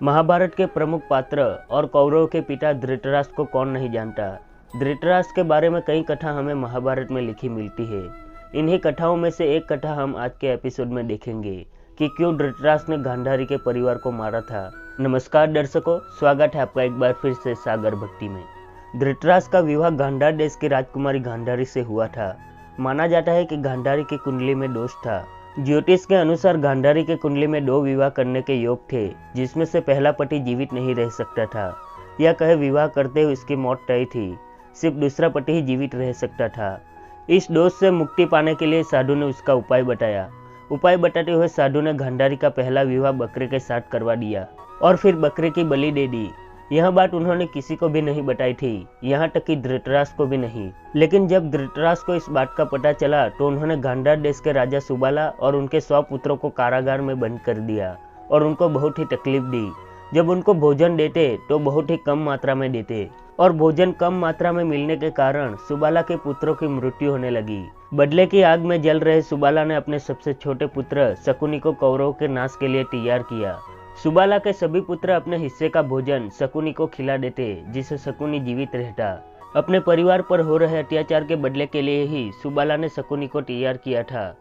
महाभारत के प्रमुख पात्र और कौरवों के पिता धृतराष्ट्र को कौन नहीं जानता। धृतराष्ट्र के बारे में कई कथा हमें महाभारत में लिखी मिलती है। इन्हीं कथाओं में से एक कथा हम आज के एपिसोड में देखेंगे कि क्यों धृतराष्ट्र ने गांधारी के परिवार को मारा था। नमस्कार दर्शकों, स्वागत है आपका एक बार फिर से सागर भक्ति में। धृतराष्ट्र का विवाह गांधार देश की राजकुमारी गांधारी से हुआ था। माना जाता है कि गांधारी की कुंडली में दोष था। ज्योतिष के अनुसार गांधारी के कुंडली में 2 विवाह करने के योग थे, जिसमें से पहला पति जीवित नहीं रह सकता था या कहे विवाह करते हुए उसकी मौत तय थी। सिर्फ दूसरा पति ही जीवित रह सकता था। इस दोष से मुक्ति पाने के लिए साधु ने उसका उपाय बताया। उपाय बताते हुए साधु ने गांधारी का पहला विवाह बकरे के साथ करवा दिया और फिर बकरे की बलि दे दी। यह बात उन्होंने किसी को भी नहीं बताई थी, यहाँ तक कि धृतराष्ट्र को भी नहीं। लेकिन जब धृतराष्ट्र को इस बात का पता चला तो उन्होंने गांधार देश के राजा सुबाला और उनके 100 पुत्रों को कारागार में बंद कर दिया और उनको बहुत ही तकलीफ दी। जब उनको भोजन देते तो बहुत ही कम मात्रा में देते और भोजन कम मात्रा में मिलने के कारण सुबाला के पुत्रों की मृत्यु होने लगी। बदले की आग में जल रहे सुबाला ने अपने सबसे छोटे पुत्र शकुनी को कौरवों के नाश के लिए तैयार किया। सुबाला के सभी पुत्र अपने हिस्से का भोजन शकुनी को खिला देते, जिससे शकुनी जीवित रहता। अपने परिवार पर हो रहे अत्याचार के बदले के लिए ही सुबाला ने शकुनी को तैयार किया था।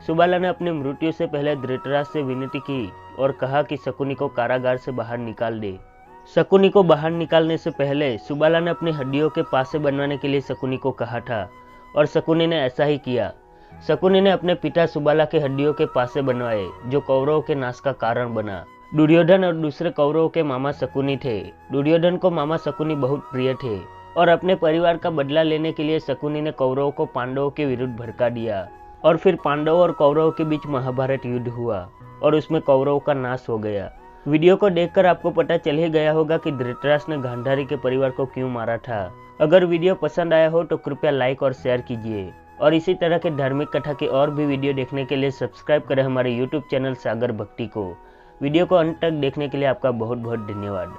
सुबाला ने अपनी मृत्यु से पहले धृतराष्ट्र से विनती की और कहा कि शकुनी को कारागार से बाहर निकाल दे। शकुनी को बाहर निकालने से पहले सुबाला ने अपनी हड्डियों के पासे बनवाने के लिए शकुनी को कहा था और शकुनी ने ऐसा ही किया। शकुनी ने अपने पिता सुबाला के हड्डियों के पासे बनवाए, जो कौरवों के नाश का कारण बना। दुर्योधन और दूसरे कौरवों के मामा शकुनी थे। दुर्योधन को मामा शकुनी बहुत प्रिय थे और अपने परिवार का बदला लेने के लिए शकुनी ने कौरवों को पांडवों के विरुद्ध भड़का दिया और फिर पांडवों और कौरवों के बीच महाभारत युद्ध हुआ और उसमें कौरवों का नाश हो गया। वीडियो को देखकर आपको पता चल ही गया होगा कि धृतराष्ट्र ने गांधारी के परिवार को क्यों मारा था। अगर वीडियो पसंद आया हो तो कृपया लाइक और शेयर कीजिए और इसी तरह के धार्मिक कथा के और भी वीडियो देखने के लिए सब्सक्राइब करें हमारे यूट्यूब चैनल सागर भक्ति को। वीडियो को अंत तक देखने के लिए आपका बहुत बहुत धन्यवाद।